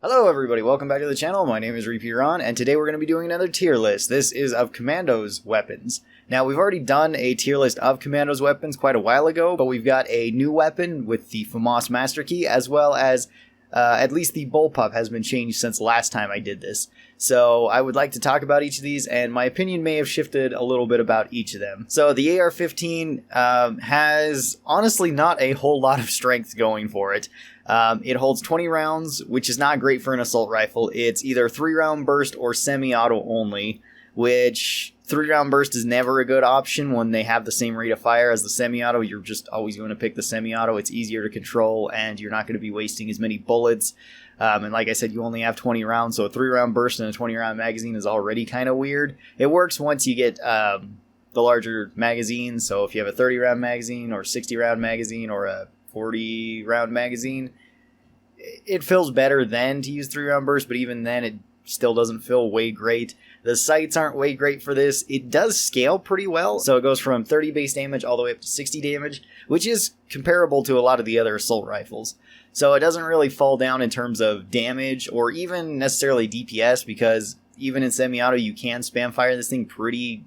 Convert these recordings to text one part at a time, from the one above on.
Hello everybody, welcome back to the channel. My name is Repeateron, and today we're going to be doing another tier list. This is of Commando's weapons. Now, we've already done a tier list of Commando's weapons quite a while ago, but we've got a new weapon with the Famas Masterkey, as well as at least the Bullpup has been changed since last time I did this. So I would like to talk about each of these, and my opinion may have shifted a little bit about each of them. So the AR-15 has honestly not a whole lot of strength going for it. It holds 20 rounds, which is not great for an assault rifle. It's either 3-round burst or semi-auto only, which 3-round burst is never a good option when they have the same rate of fire as the semi-auto. You're just always going to pick the semi-auto. It's easier to control, and you're not going to be wasting as many bullets. And like I said, you only have 20 rounds, so a 3-round burst and a 20-round magazine is already kind of weird. It works once you get the larger magazines, so if you have a 30-round magazine or 60-round magazine or a 40-round magazine, it feels better then to use 3-round burst, but even then it still doesn't feel way great. The sights aren't way great for this. It does scale pretty well, so it goes from 30 base damage all the way up to 60 damage, which is comparable to a lot of the other assault rifles. So it doesn't really fall down in terms of damage or even necessarily DPS, because even in semi-auto you can spam fire this thing pretty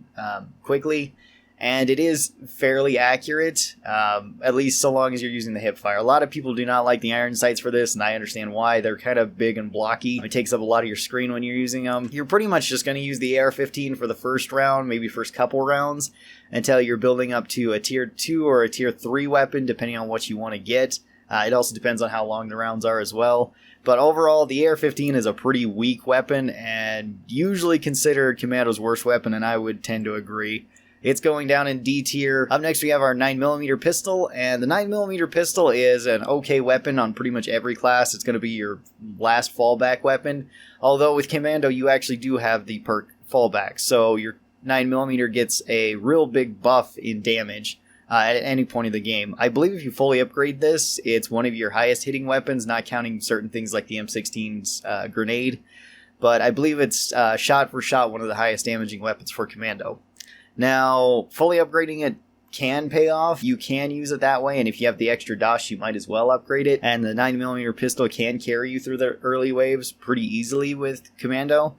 quickly. And it is fairly accurate, at least so long as you're using the hip fire. A lot of people do not like the iron sights for this, and I understand why. They're kind of big and blocky. It takes up a lot of your screen when you're using them. You're pretty much just going to use the AR-15 for the first round, maybe first couple rounds, until you're building up to a tier 2 or a tier 3 weapon, depending on what you want to get. It also depends on how long the rounds are as well. But overall, the AR-15 is a pretty weak weapon, and usually considered Commando's worst weapon, and I would tend to agree. It's going down in D tier. Up next we have our 9mm pistol, and the 9mm pistol is an okay weapon on pretty much every class. It's going to be your last fallback weapon, although with Commando you actually do have the perk fallback, so your 9mm gets a real big buff in damage at any point in the game. I believe if you fully upgrade this, it's one of your highest hitting weapons, not counting certain things like the M16's grenade, but I believe it's shot for shot one of the highest damaging weapons for Commando. Now, fully upgrading it can pay off. You can use it that way, and if you have the extra DOS, you might as well upgrade it. And the 9mm pistol can carry you through the early waves pretty easily with Commando.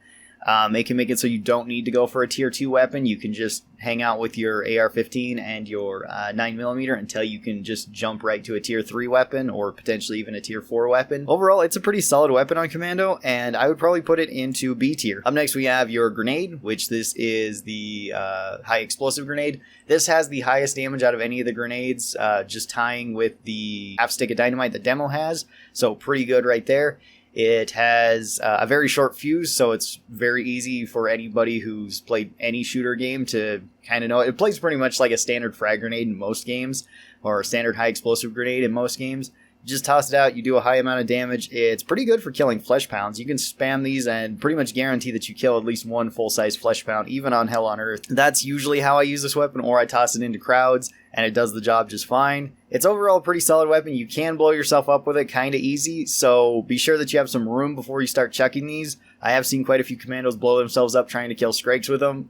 It can make it so you don't need to go for a tier 2 weapon. You can just hang out with your AR-15 and your 9mm until you can just jump right to a tier 3 weapon, or potentially even a tier 4 weapon. Overall, it's a pretty solid weapon on Commando, and I would probably put it into B tier. Up next we have your grenade, which this is the high explosive grenade. This has the highest damage out of any of the grenades, just tying with the half stick of dynamite that Demo has, so pretty good right there. It has a very short fuse, so it's very easy for anybody who's played any shooter game to kind of know it. It plays pretty much like a standard frag grenade in most games, or a standard high explosive grenade in most games. You just toss it out, you do a high amount of damage. It's pretty good for killing flesh pounds. You can spam these and pretty much guarantee that you kill at least one full-size flesh pound, even on Hell on Earth. That's usually how I use this weapon, or I toss it into crowds, and it does the job just fine. It's overall a pretty solid weapon. You can blow yourself up with it kind of easy, so be sure that you have some room before you start chucking these. I have seen quite a few Commandos blow themselves up trying to kill Skrakes with them.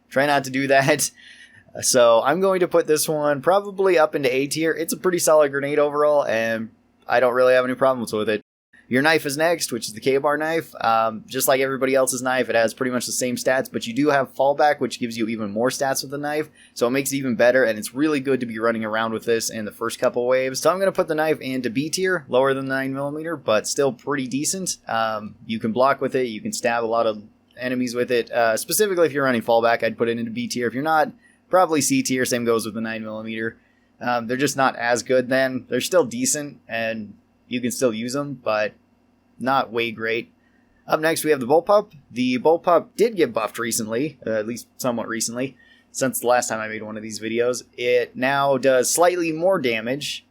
Try not to do that. So I'm going to put this one probably up into A tier. It's a pretty solid grenade overall, and I don't really have any problems with it. Your knife is next, which is the K-bar knife. Just like everybody else's knife, it has pretty much the same stats, but you do have fallback, which gives you even more stats with the knife, so it makes it even better, and it's really good to be running around with this in the first couple waves. So I'm going to put the knife into B tier, lower than the 9mm, but still pretty decent. You can block with it, you can stab a lot of enemies with it. Specifically if you're running fallback, I'd put it into B tier. If you're not, probably C tier. Same goes with the 9mm. They're just not as good then. They're still decent, and you can still use them, but not way great. Up next we have the Bullpup. The Bullpup did get buffed recently, at least somewhat recently, since the last time I made one of these videos. It now does slightly more damage,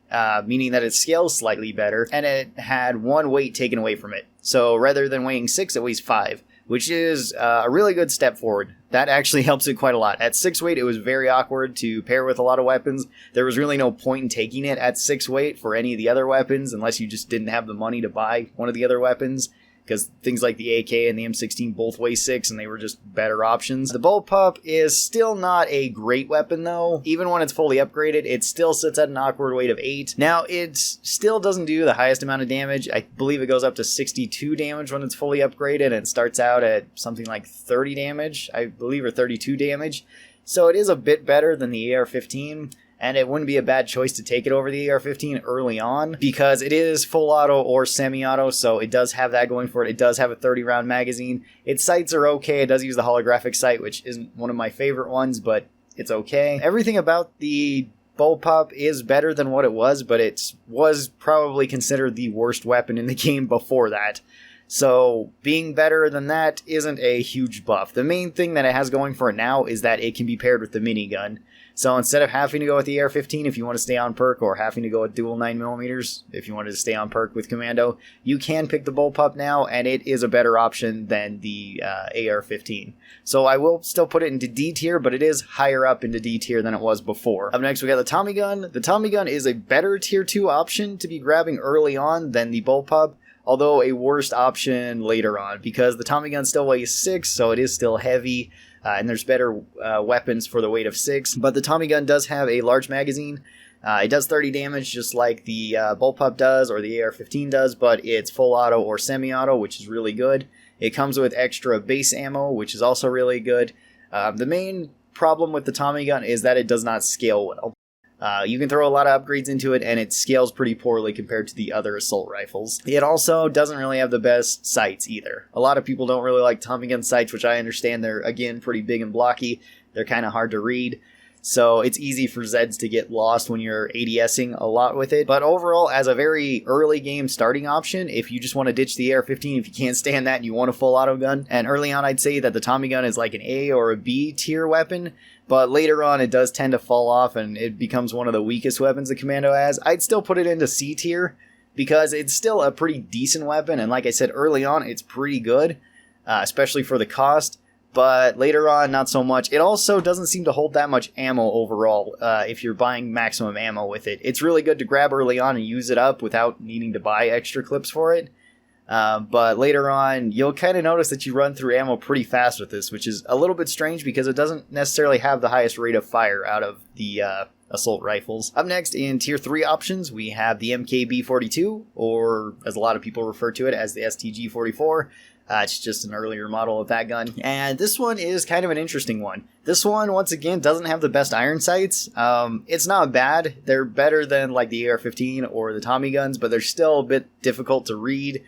meaning that it scales slightly better, and it had 1 weight taken away from it. So rather than weighing 6, it weighs 5, which is a really good step forward. That actually helps it quite a lot. At 6 weight, it was very awkward to pair with a lot of weapons. There was really no point in taking it at 6 weight for any of the other weapons, unless you just didn't have the money to buy one of the other weapons, because things like the AK and the M16 both weigh 6 and they were just better options. The Bullpup is still not a great weapon though. Even when it's fully upgraded, it still sits at an awkward weight of 8. Now, it still doesn't do the highest amount of damage. I believe it goes up to 62 damage when it's fully upgraded, and it starts out at something like 30 damage, I believe, or 32 damage. So it is a bit better than the AR-15. And it wouldn't be a bad choice to take it over the AR-15 early on, because it is full auto or semi-auto, so it does have that going for it. It does have a 30-round magazine. Its sights are okay. It does use the holographic sight, which isn't one of my favorite ones, but it's okay. Everything about the Bullpup is better than what it was, but it was probably considered the worst weapon in the game before that. So being better than that isn't a huge buff. The main thing that it has going for it now is that it can be paired with the minigun. So instead of having to go with the AR-15 if you want to stay on perk, or having to go with dual 9mm if you wanted to stay on perk with Commando, you can pick the Bullpup now, and it is a better option than the AR-15. So I will still put it into D tier, but it is higher up into D tier than it was before. Up next we got the Tommy Gun. The Tommy Gun is a better tier 2 option to be grabbing early on than the Bullpup, although a worst option later on, because the Tommy Gun still weighs 6, so it is still heavy. And there's better weapons for the weight of 6. But the Tommy Gun does have a large magazine. It does 30 damage just like the Bullpup does or the AR-15 does, but it's full auto or semi-auto, which is really good. It comes with extra base ammo, which is also really good. The main problem with the Tommy Gun is that it does not scale well. You can throw a lot of upgrades into it, and it scales pretty poorly compared to the other assault rifles. It also doesn't really have the best sights either. A lot of people don't really like Tommy Gun sights, which I understand. They're, again, pretty big and blocky. They're kind of hard to read. So it's easy for Zeds to get lost when you're ADSing a lot with it. But overall, as a very early game starting option, if you just want to ditch the AR-15, if you can't stand that and you want a full auto gun, and early on I'd say that the Tommy Gun is like an A or a B tier weapon, but later on it does tend to fall off and it becomes one of the weakest weapons the Commando has. I'd still put it into C tier because it's still a pretty decent weapon, and like I said, early on it's pretty good, especially for the cost. But later on, not so much. It also doesn't seem to hold that much ammo overall if you're buying maximum ammo with it. It's really good to grab early on and use it up without needing to buy extra clips for it. But later on, you'll kind of notice that you run through ammo pretty fast with this, which is a little bit strange because it doesn't necessarily have the highest rate of fire out of the assault rifles. Up next in tier 3 options, we have the MKB-42, or as a lot of people refer to it as the STG-44. It's just an earlier model of that gun. And this one is kind of an interesting one. This one, once again, doesn't have the best iron sights. It's not bad. They're better than like the AR-15 or the Tommy guns, but they're still a bit difficult to read.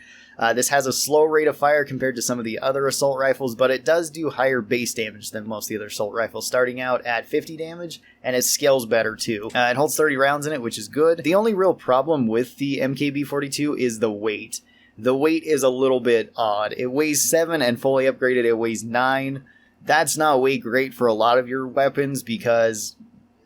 This has a slow rate of fire compared to some of the other assault rifles, but it does do higher base damage than most of the other assault rifles, starting out at 50 damage, and it scales better too. It holds 30 rounds in it, which is good. The only real problem with the MKB-42 is the weight. The weight is a little bit odd. It weighs 7, and fully upgraded it weighs 9. That's not weight great for a lot of your weapons because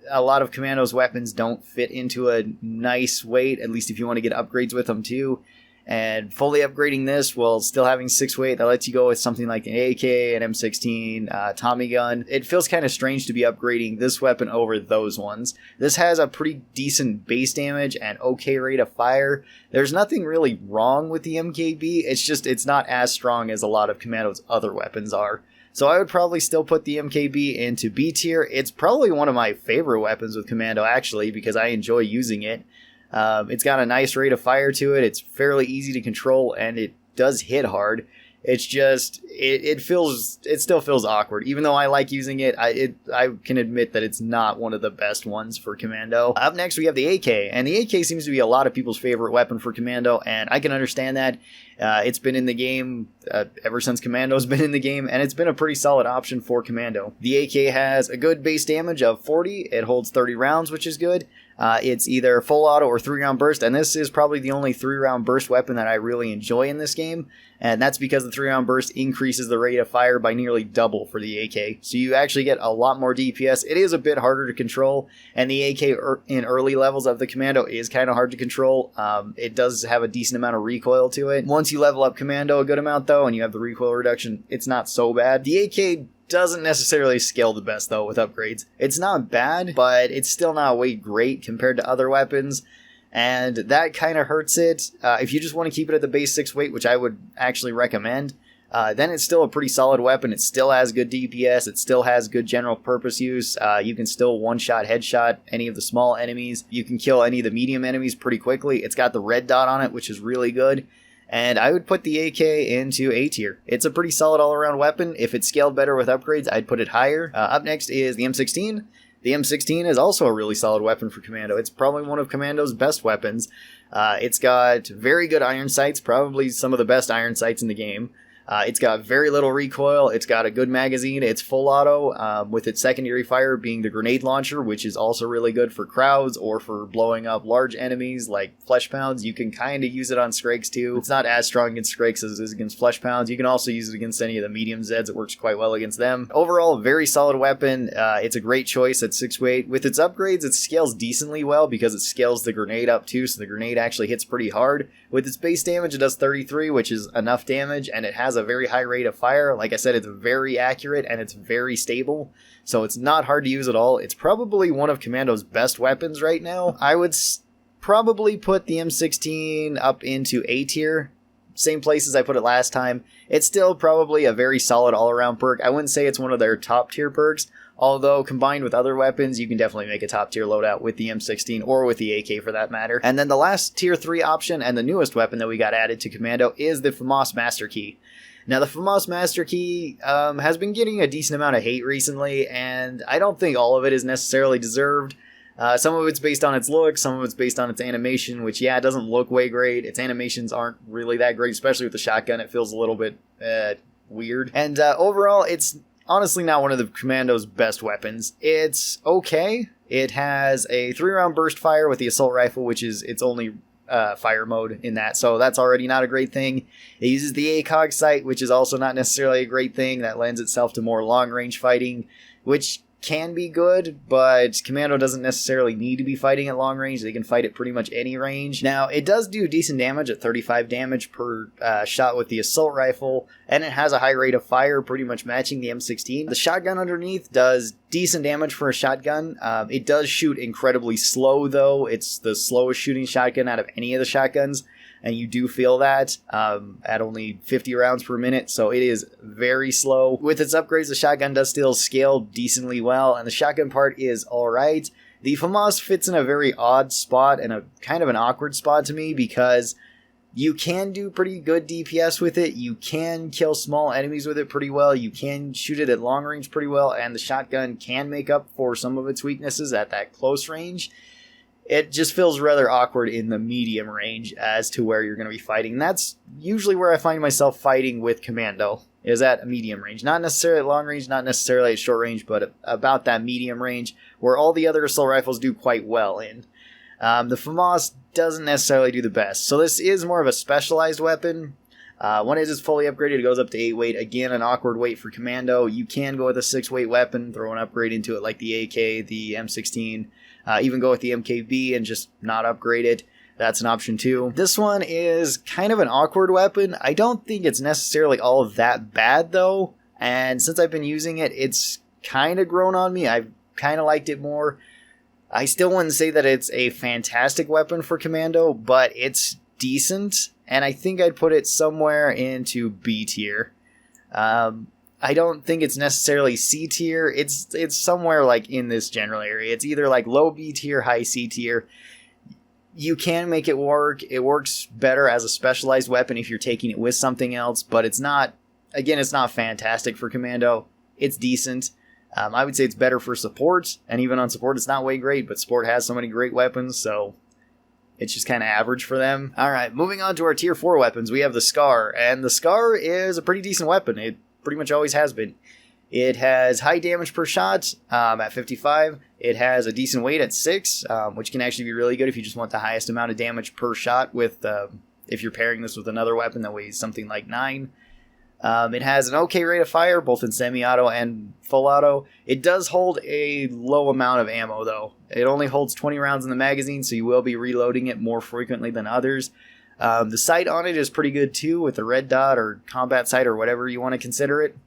a lot of Commando's weapons don't fit into a nice weight, at least if you want to get upgrades with them too. And fully upgrading this while still having 6 weight, that lets you go with something like an AK, an M16, Tommy gun. It feels kind of strange to be upgrading this weapon over those ones. This has a pretty decent base damage and okay rate of fire. There's nothing really wrong with the MKB, it's just it's not as strong as a lot of Commando's other weapons are. So I would probably still put the MKB into B tier. It's probably one of my favorite weapons with Commando actually, because I enjoy using it. It's got a nice rate of fire to it. It's fairly easy to control, and it does hit hard. It's just it still feels awkward. Even though I like using it, I can admit that it's not one of the best ones for Commando. Up next we have the AK, and the AK seems to be a lot of people's favorite weapon for Commando, and I can understand that. It's been in the game ever since Commando's been in the game, and it's been a pretty solid option for Commando. The AK has a good base damage of 40. It holds 30 rounds, which is good. It's either full auto or 3-round burst, and this is probably the only 3-round burst weapon that I really enjoy in this game, and that's because the 3-round burst increases the rate of fire by nearly double for the AK, so you actually get a lot more DPS. It is a bit harder to control, and the AK in early levels of the Commando is kind of hard to control. It does have a decent amount of recoil to it. Once you level up Commando a good amount, though, and you have the recoil reduction, it's not so bad. The AK doesn't necessarily scale the best, though, with upgrades. It's not bad, but it's still not way great compared to other weapons. and that kind of hurts it. If you just want to keep it at the base 6 weight, which I would actually recommend, then it's still a pretty solid weapon. It still has good DPS. It still has good general purpose use. You can still one-shot, headshot any of the small enemies. You can kill any of the medium enemies pretty quickly. It's got the red dot on it, which is really good. And I would put the AK into A tier. It's a pretty solid all-around weapon. If it scaled better with upgrades, I'd put it higher. Up next is the M16. The M16 is also a really solid weapon for Commando. It's probably one of Commando's best weapons. It's got very good iron sights, probably some of the best iron sights in the game. It's got very little recoil. It's got a good magazine. It's full auto, with its secondary fire being the grenade launcher, which is also really good for crowds or for blowing up large enemies like flesh pounds. You can kind of use it on Skrakes too. It's not as strong against Skrakes as it is against flesh pounds. You can also use it against any of the medium Zeds. It works quite well against them. Overall, very solid weapon. It's a great choice at 6 weight. With its upgrades, it scales decently well because it scales the grenade up too, so the grenade actually hits pretty hard. With its base damage, it does 33, which is enough damage, and it has a very high rate of fire. Like I said, it's very accurate and it's very stable, so it's not hard to use at all. It's probably one of Commando's best weapons right now. I would probably put the M16 up into A tier. Same place as I put it last time. It's still probably a very solid all-around perk. I wouldn't say it's one of their top tier perks, although combined with other weapons, you can definitely make a top tier loadout with the M16 or with the AK for that matter. And then the last tier 3 option and the newest weapon that we got added to Commando is the Famas Masterkey. Now, the Famas Masterkey has been getting a decent amount of hate recently, and I don't think all of it is necessarily deserved. Some of it's based on its look, some of it's based on its animation, which, yeah, it doesn't look way great. Its animations aren't really that great, especially with the shotgun. It feels a little bit weird. And overall, it's honestly not one of the Commando's best weapons. It's okay. It has a 3-round burst fire with the assault rifle, which is its only fire mode in that, so that's already not a great thing. It uses the ACOG sight, which is also not necessarily a great thing. That lends itself to more long-range fighting, which can be good, but Commando doesn't necessarily need to be fighting at long range. They can fight at pretty much any range. Now, it does do decent damage at 35 damage per shot with the assault rifle, and it has a high rate of fire, pretty much matching the M16. The shotgun underneath does decent damage for a shotgun. It does shoot incredibly slow, though. It's the slowest shooting shotgun out of any of the shotguns, and you do feel that at only 50 rounds per minute, so it is very slow. With its upgrades, the shotgun does still scale decently well, and the shotgun part is alright. The Famas fits in a very odd spot, and a kind of an awkward spot to me, because you can do pretty good DPS with it, you can kill small enemies with it pretty well, you can shoot it at long range pretty well, and the shotgun can make up for some of its weaknesses at that close range. It just feels rather awkward in the medium range as to where you're going to be fighting. And that's usually where I find myself fighting with Commando, is at a medium range. Not necessarily at long range, not necessarily at short range, but about that medium range where all the other assault rifles do quite well in. The Famas doesn't necessarily do the best. So this is more of a specialized weapon. When it is fully upgraded, it goes up to 8 weight. Again, an awkward weight for Commando. You can go with a 6 weight weapon, throw an upgrade into it like the AK, the M16, even go with the MKB and just not upgrade it. That's an option too. This one is kind of an awkward weapon. I don't think it's necessarily all that bad though. And since I've been using it, it's kind of grown on me. I've kind of liked it more. I still wouldn't say that it's a fantastic weapon for Commando, but it's decent. And I think I'd put it somewhere into B tier. I don't think it's necessarily C tier. It's somewhere like in this general area. It's either like low B tier, high C tier. You can make it work. It works better as a specialized weapon if you're taking it with something else, but it's not, again, it's not fantastic for Commando. It's decent. I would say it's better for support, and even on support it's not way great, but support has so many great weapons, so it's just kind of average for them. Alright, moving on to our tier 4 weapons, we have the Scar, and the Scar is a pretty decent weapon. It pretty much always has been. It has high damage per shot at 55. It has a decent weight at 6, which can actually be really good if you just want the highest amount of damage per shot with, if you're pairing this with another weapon that weighs something like 9. It has an okay rate of fire, both in semi-auto and full auto. It does hold a low amount of ammo, though. It only holds 20 rounds in the magazine, so you will be reloading it more frequently than others. The sight on it is pretty good, too, with the red dot or combat sight or whatever you want to consider it.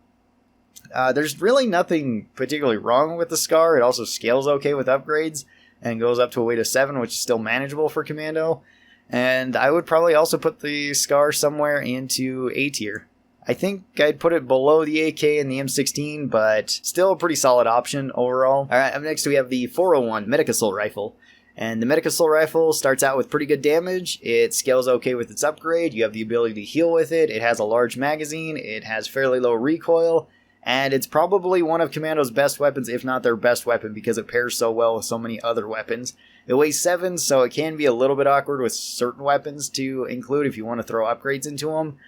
There's really nothing particularly wrong with the Scar. It also scales okay with upgrades. and goes up to a weight of 7, which is still manageable for Commando. And I would probably also put the Scar somewhere into A tier. I think I'd put it below the AK and the M16, but still a pretty solid option overall. Alright, up next we have the 401 Medic Assault Rifle. And the Medic Assault Rifle starts out with pretty good damage. It scales okay with its upgrade. You have the ability to heal with it. It has a large magazine. It has fairly low recoil. And it's probably one of Commando's best weapons, if not their best weapon, because it pairs so well with so many other weapons. It weighs 7, so it can be a little bit awkward with certain weapons to include if you want to throw upgrades into them.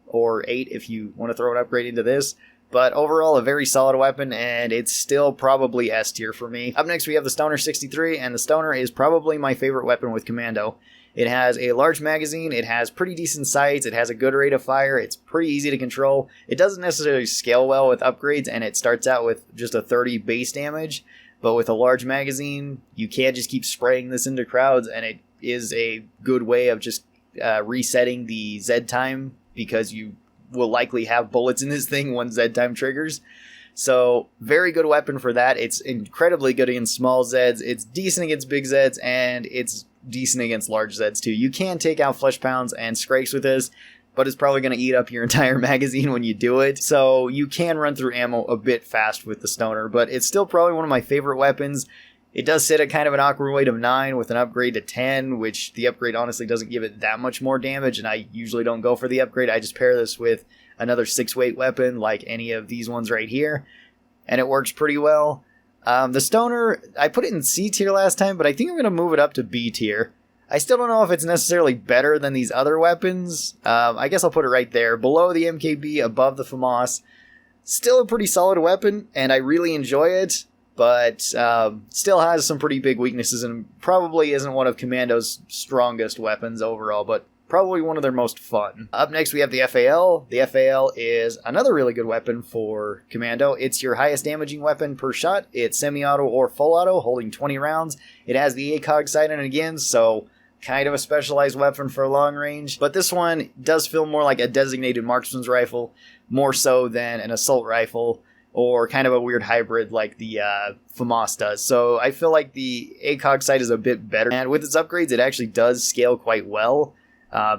Or 8 if you want to throw an upgrade into this. But overall, a very solid weapon, and it's still probably S tier for me. Up next, we have the Stoner 63, and the Stoner is probably my favorite weapon with Commando. It has a large magazine, it has pretty decent sights, it has a good rate of fire, it's pretty easy to control. It doesn't necessarily scale well with upgrades, and it starts out with just a 30 base damage. But with a large magazine, you can't just keep spraying this into crowds, and it is a good way of just resetting the Z time, because you will likely have bullets in this thing when Z time triggers. So, very good weapon for that. It's incredibly good against small Zeds, it's decent against big Zeds, and it's decent against large Zeds too. You can take out flesh pounds and scrapes with this, but it's probably going to eat up your entire magazine when you do it. So, you can run through ammo a bit fast with the Stoner, but it's still probably one of my favorite weapons. It does sit at kind of an awkward weight of 9 with an upgrade to 10, which the upgrade honestly doesn't give it that much more damage, and I usually don't go for the upgrade. I just pair this with another 6-weight weapon like any of these ones right here, and it works pretty well. The Stoner, I put it in C tier last time, but I think I'm going to move it up to B tier. I still don't know if it's necessarily better than these other weapons. I guess I'll put it right there, below the MKB, above the Famas. Still a pretty solid weapon, and I really enjoy it. But still has some pretty big weaknesses and probably isn't one of Commando's strongest weapons overall, but probably one of their most fun. Up next we have the FAL. The FAL is another really good weapon for Commando. It's your highest damaging weapon per shot. It's semi-auto or full auto, holding 20 rounds. It has the ACOG sight on it again, so kind of a specialized weapon for long range. But this one does feel more like a designated marksman's rifle, more so than an assault rifle, or kind of a weird hybrid like the Famas does. So I feel like the ACOG sight is a bit better. And with its upgrades, it actually does scale quite well.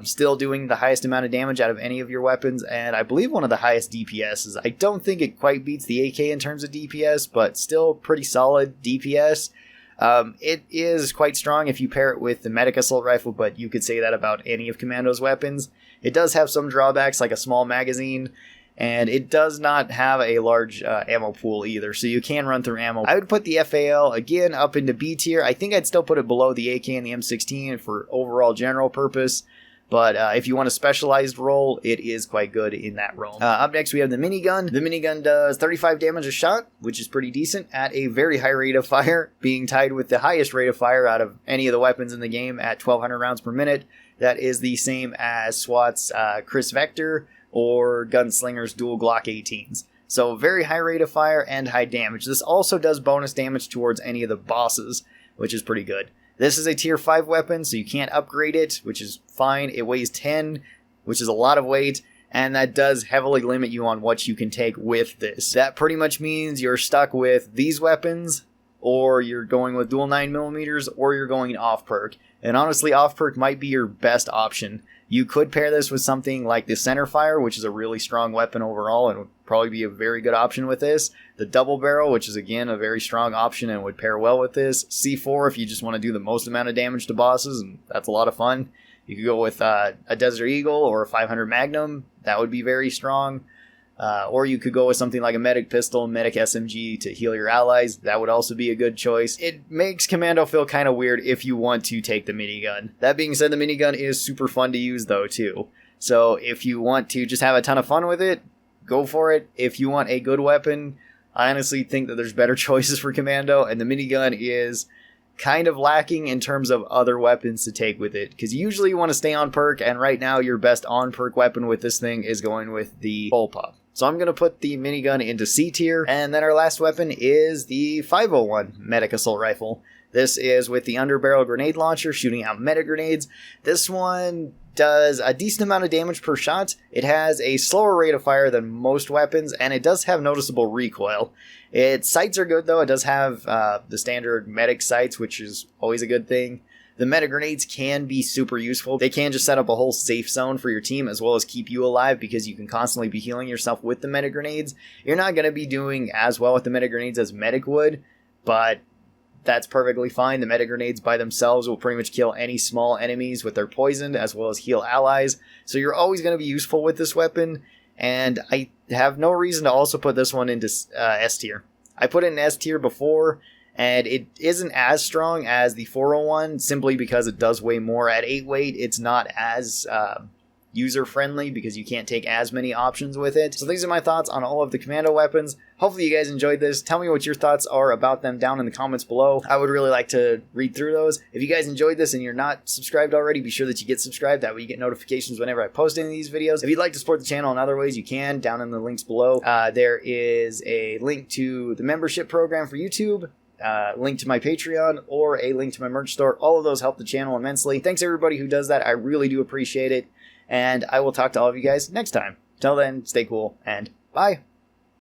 Still doing the highest amount of damage out of any of your weapons, and I believe one of the highest DPSs. I don't think it quite beats the AK in terms of DPS, but still pretty solid DPS. It is quite strong if you pair it with the Medic Assault Rifle, but you could say that about any of Commando's weapons. It does have some drawbacks, like a small magazine, and it does not have a large ammo pool either, so you can run through ammo. I would put the FAL, again, up into B tier. I think I'd still put it below the AK and the M16 for overall general purpose, but if you want a specialized role, it is quite good in that role. Up next, we have the Minigun. The Minigun does 35 damage a shot, which is pretty decent, at a very high rate of fire, being tied with the highest rate of fire out of any of the weapons in the game at 1,200 rounds per minute. That is the same as SWAT's Chris Vector, or Gunslinger's dual Glock 18s. So very high rate of fire and high damage. This also does bonus damage towards any of the bosses, which is pretty good. This is a tier 5 weapon, so you can't upgrade it, which is fine. It weighs 10, which is a lot of weight, and that does heavily limit you on what you can take with this. That pretty much means you're stuck with these weapons, or you're going with dual 9mm, or you're going off perk. And honestly, off perk might be your best option. You could pair this with something like the Centerfire, which is a really strong weapon overall and would probably be a very good option with this. The Double Barrel, which is again a very strong option and would pair well with this. C4 if you just want to do the most amount of damage to bosses, and that's a lot of fun. You could go with a Desert Eagle or a 500 Magnum. That would be very strong. Or you could go with something like a Medic Pistol, Medic SMG to heal your allies. That would also be a good choice. It makes Commando feel kind of weird if you want to take the Minigun. That being said, the Minigun is super fun to use though too. So if you want to just have a ton of fun with it, go for it. If you want a good weapon, I honestly think that there's better choices for Commando, and the Minigun is kind of lacking in terms of other weapons to take with it, because usually you want to stay on perk, and right now your best on perk weapon with this thing is going with the Bullpup. So I'm going to put the Minigun into C tier, and then our last weapon is the 501 Medic Assault Rifle. This is with the underbarrel grenade launcher shooting out meta grenades. This one does a decent amount of damage per shot. It has a slower rate of fire than most weapons, and it does have noticeable recoil. Its sights are good though. It does have the standard medic sights, which is always a good thing. The meta grenades can be super useful. They can just set up a whole safe zone for your team as well as keep you alive because you can constantly be healing yourself with the meta grenades. You're not going to be doing as well with the meta grenades as medic would, but that's perfectly fine. The meta grenades by themselves will pretty much kill any small enemies with their poison as well as heal allies. So you're always going to be useful with this weapon, and I have no reason to also put this one into S tier. I put it in S tier before, and it isn't as strong as the 401 simply because it does weigh more. At 8 weight, it's not as user-friendly because you can't take as many options with it. So these are my thoughts on all of the Commando weapons. Hopefully you guys enjoyed this. Tell me what your thoughts are about them down in the comments below. I would really like to read through those. If you guys enjoyed this and you're not subscribed already, be sure that you get subscribed. That way you get notifications whenever I post any of these videos. If you'd like to support the channel in other ways, you can, down in the links below. There is a link to the membership program for YouTube, link to my Patreon, or a link to my merch store. All of those help the channel immensely. Thanks everybody who does that. I really do appreciate it. And I will talk to all of you guys next time. Till then, stay cool and bye.